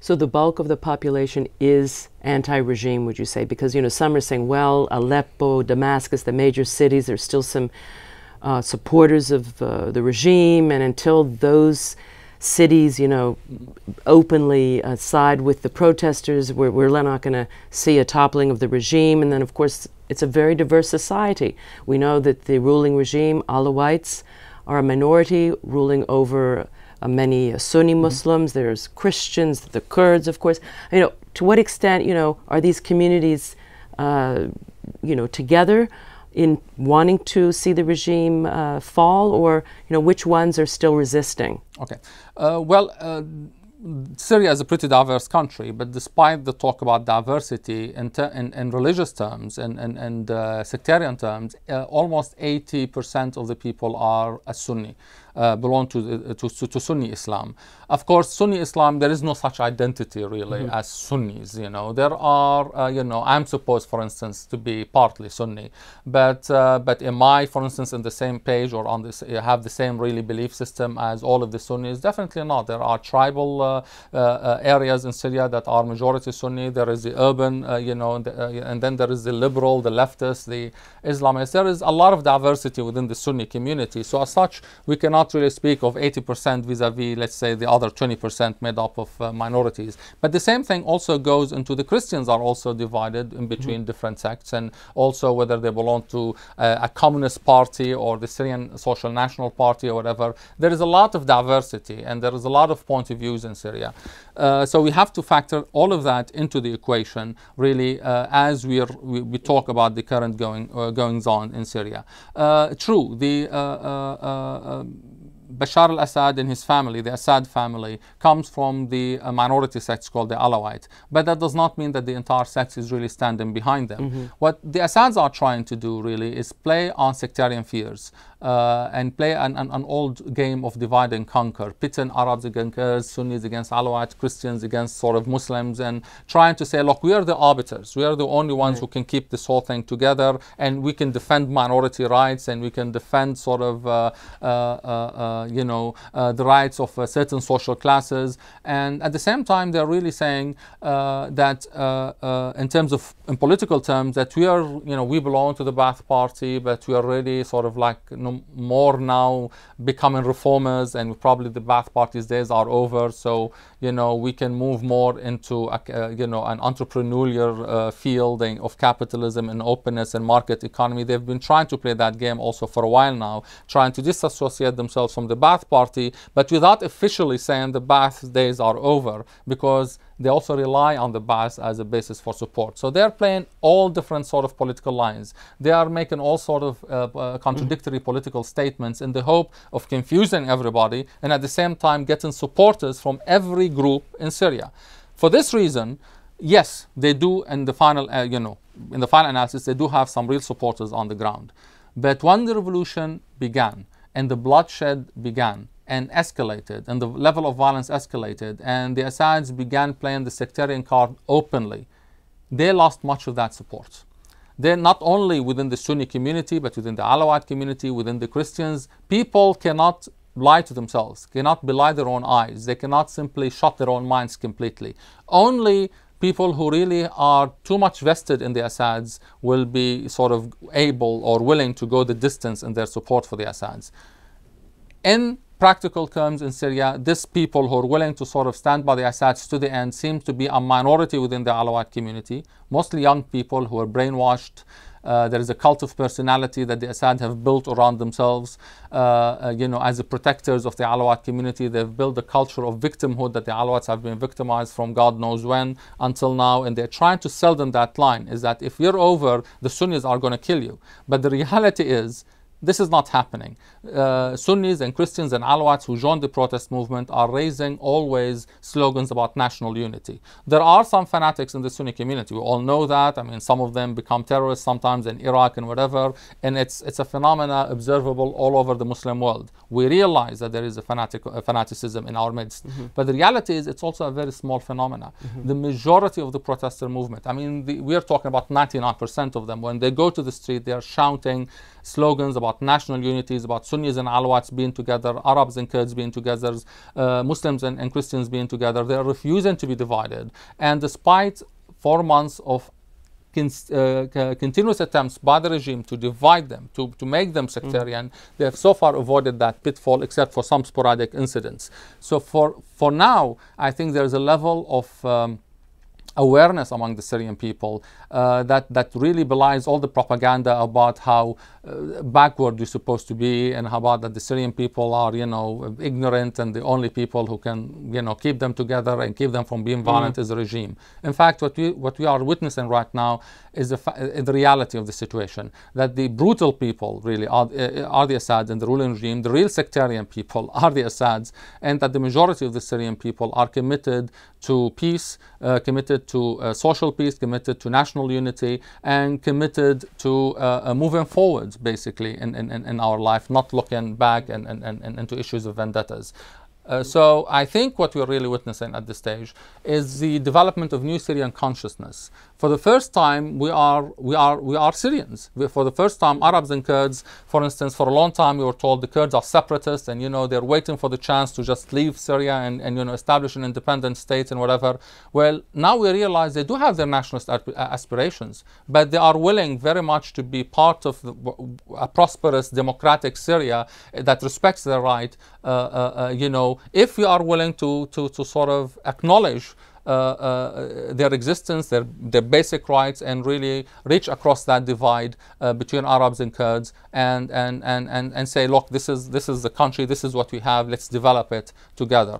So the bulk of the population is anti-regime, would you say? Because, you know, some are saying, well, Aleppo, Damascus, the major cities, there's still some supporters of the regime, and until those cities, you know, openly side with the protesters, we're not going to see a toppling of the regime. And then, of course, it's a very diverse society. We know that the ruling regime, Alawites, are a minority ruling over many Sunni Muslims. There's Christians, the Kurds, of course. You know, to what extent, you know, are these communities, you know, together in wanting to see the regime fall, or, you know, which ones are still resisting? Okay. Syria is a pretty diverse country, but despite the talk about diversity in religious terms and sectarian terms, almost 80% of the people are a Sunni, belong to Sunni Islam. Of course, Sunni Islam, there is no such identity really as Sunnis. You know, there are, you know, I'm supposed, for instance, to be partly Sunni, but am I, for instance, in the same page or on this, have the same really belief system as all of the Sunnis? Definitely not. There are tribal areas in Syria that are majority Sunni. There is the urban, you know, and then there is the liberal, the leftist, the Islamists. There is a lot of diversity within the Sunni community. So as such, we cannot really speak of 80% vis-a-vis, let's say, the other 20% made up of minorities. But the same thing also goes into the Christians are also divided in between different sects, and also whether they belong to a communist party or the Syrian Social National Party or whatever. There is a lot of diversity, and there is a lot of point of views in Syria. So we have to factor all of that into the equation, really, as we talk about the current goings on in Syria. True, the Bashar al-Assad and his family, the Assad family, comes from the minority sect called the Alawite. But that does not mean that the entire sect is really standing behind them. What the Assads are trying to do really is play on sectarian fears and play an old game of divide and conquer, pitting Arabs against Kurds, Sunnis against Alawites, Christians against sort of Muslims, and trying to say, look, we are the arbiters. We are the only ones who can keep this whole thing together, and we can defend minority rights, and we can defend sort of you know, the rights of certain social classes. And at the same time, they're really saying that in terms of, in political terms, that we are, you know, we belong to the Ba'ath Party, but we are really sort of like, you know, more now becoming reformers, and probably the Ba'ath Party's days are over. So, you know, we can move more into, you know, an entrepreneurial field of capitalism and openness and market economy. They've been trying to play that game also for a while now, trying to disassociate themselves from the Ba'ath Party, but without officially saying the Ba'ath days are over, because they also rely on the Ba'ath as a basis for support. So they're playing all different sort of political lines. They are making all sort of contradictory political statements in the hope of confusing everybody, and at the same time getting supporters from every group in Syria. For this reason, yes, they do, in the final, you know, in the final analysis, they do have some real supporters on the ground. But when the revolution began, and the bloodshed began and escalated, and the level of violence escalated, and the Assads began playing the sectarian card openly, they lost much of that support. They're not only within the Sunni community, but within the Alawite community, within the Christians. People cannot lie to themselves, cannot belie their own eyes. They cannot simply shut their own minds completely. Only people who really are too much vested in the Assads will be sort of able or willing to go the distance in their support for the Assads. In practical terms in Syria, these people who are willing to sort of stand by the Assads to the end seems to be a minority within the Alawite community, mostly young people who are brainwashed. There is a cult of personality that the Assad have built around themselves. You know, as the protectors of the Alawite community, they've built a culture of victimhood that the Alawites have been victimized from God knows when until now, and they're trying to sell them that line, is that if you're over, the Sunnis are going to kill you. But the reality is, this is not happening. Sunnis and Christians and Alawites who joined the protest movement are raising always slogans about national unity. There are some fanatics in the Sunni community. We all know that. I mean, some of them become terrorists sometimes in Iraq and whatever. And it's a phenomena observable all over the Muslim world. We realize that there is a fanaticism in our midst. But the reality is it's also a very small phenomena. The majority of the protester movement, I mean, we are talking about 99% of them. When they go to the street, they are shouting slogans about national unities, about Sunnis and Alawites being together, Arabs and Kurds being together, Muslims and Christians being together. They are refusing to be divided. And despite 4 months of continuous attempts by the regime to divide them, to make them sectarian, they have so far avoided that pitfall, except for some sporadic incidents. So for now, I think there's a level of awareness among the Syrian people that really belies all the propaganda about how backward you're supposed to be, and how about that the Syrian people are, ignorant, and the only people who can, keep them together and keep them from being violent is the regime. In fact, what we are witnessing right now is the reality of the situation, that the brutal people really are the Assads and the ruling regime. The real sectarian people are the Assads, and that the majority of the Syrian people are committed to peace, committed to social peace, committed to national unity, and committed to moving forward, basically, in our life, not looking back and into issues of vendettas. So I think what we're really witnessing at this stage is the development of new Syrian consciousness. For the first time, we are Syrians. For the first time, Arabs and Kurds, for instance, for a long time we were told the Kurds are separatists, and they're waiting for the chance to just leave Syria and establish an independent state and whatever. Well, now we realize they do have their nationalist aspirations, but they are willing very much to be part of a prosperous, democratic Syria that respects their right. If we are willing to sort of acknowledge their existence, their basic rights, and really reach across that divide between Arabs and Kurds, and say, look, this is the country, this is what we have, let's develop it together.